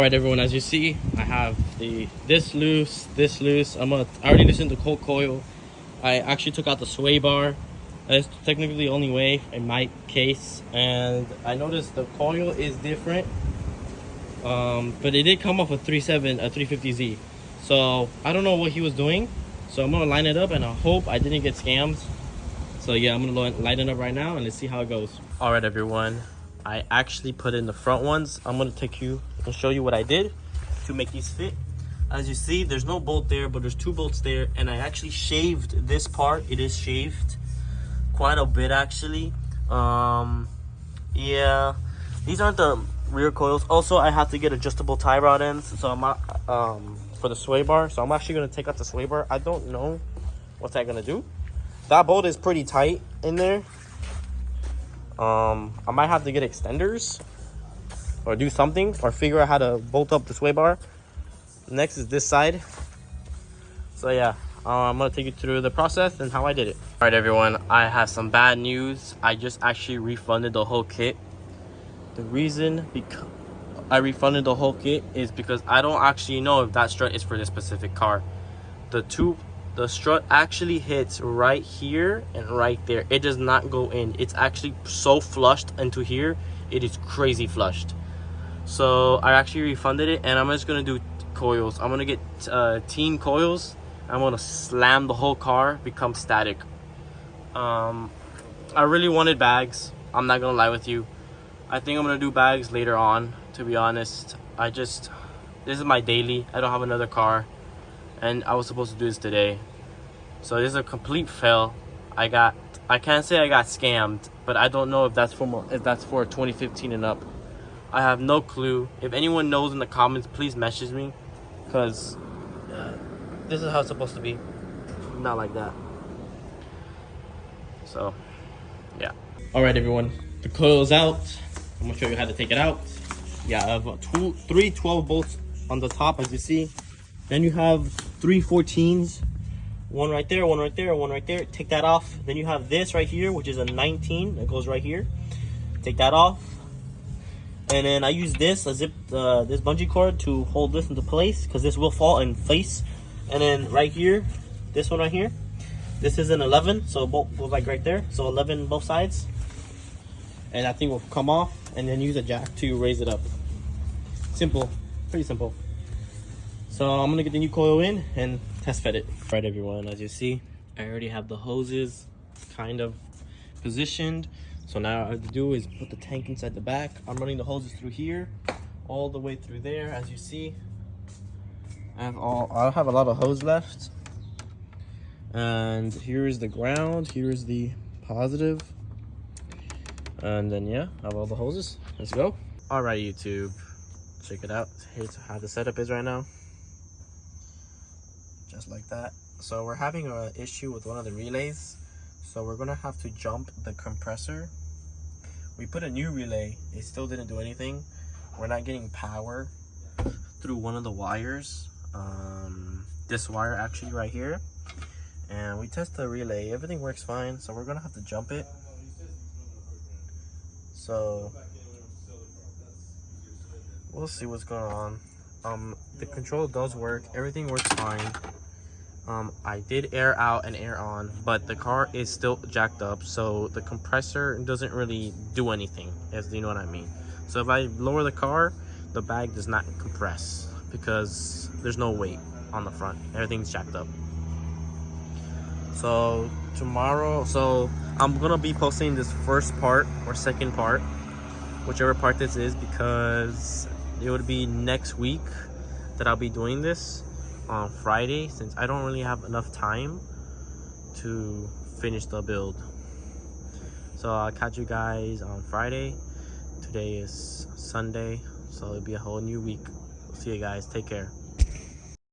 All right, everyone, as you see, I have this loose. I already loosened the cold coil. I actually took out the sway bar. That's technically the only way in my case. And I noticed the coil is different. But it did come off a 350Z. So I don't know what he was doing. So I'm gonna line it up and I hope I didn't get scammed. So yeah, I'm gonna line it up right now and let's see how it goes. All right, everyone. I actually put in the front ones. I'm gonna show you what I did to make these fit. As you see, there's no bolt there, but there's 2 bolts there, and I actually shaved this part. It is shaved quite a bit, actually. Yeah, these aren't the rear coils. Also, I have to get adjustable tie rod ends, so I'm not for the sway bar. So I'm actually gonna take out the sway bar. I don't know what's that gonna do. That bolt is pretty tight in there. I might have to get extenders or do something or figure out how to bolt up the sway bar. Next is this side. So yeah, I'm gonna take you through the process and how I did it. All right, everyone, I have some bad news. I just actually refunded the whole kit. The reason I refunded the whole kit is because I don't actually know if that strut is for this specific car. The strut actually hits right here and right there. It does not go in. It's actually so flushed into here. It is crazy flushed. So I actually refunded it, and I'm just gonna do coils. I'm gonna get teen coils. I'm gonna slam the whole car, become static. I really wanted bags. I'm not gonna lie with you. I think I'm gonna do bags later on, to be honest. This is my daily. I don't have another car, and I was supposed to do this today. So this is a complete fail. I can't say I got scammed, but I don't know if that's for 2015 and up. I have no clue. If anyone knows in the comments, please message me, because this is how it's supposed to be, not like that. So yeah. All right, everyone, the coil's out. I'm gonna show you how to take it out. Yeah, I have 3 12 bolts on the top, as you see. Then you have 3 14s. One right there, one right there, one right there. Take that off. Then you have this right here, which is a 19 that goes right here. Take that off. And then I use this this bungee cord to hold this into place, because this will fall in place. And then right here, this one right here, this is an 11, so both goes like right there. So 11 both sides. And that thing will come off, and then use a jack to raise it up. Simple, pretty simple. So I'm gonna get the new coil in and test fit it. All right, everyone, as you see, I already have the hoses kind of positioned. So now all I have to do is put the tank inside the back. I'm running the hoses through here, all the way through there. As you see, I have a lot of hose left. And here is the ground, here is the positive. And then yeah, I have all the hoses. Let's go. All right, YouTube, check it out. Here's how the setup is right now. Just like that. So we're having an issue with one of the relays, so we're gonna have to jump the compressor. We put a new relay, it still didn't do anything. We're not getting power through one of the wires, this wire actually right here. And we test the relay, everything works fine, so we're gonna have to jump it. So we'll see what's going on. The control does work, everything works fine. I did air out and air on, but the car is still jacked up, so the compressor doesn't really do anything, as you know what I mean. So if I lower the car, the bag does not compress because there's no weight on the front. Everything's jacked up. So tomorrow, I'm gonna be posting this first part or second part, whichever part this is, because it would be next week that I'll be doing this on Friday, since I don't really have enough time to finish the build. So I'll catch you guys on Friday. Today is Sunday, so it'll be a whole new week. See you guys, take care.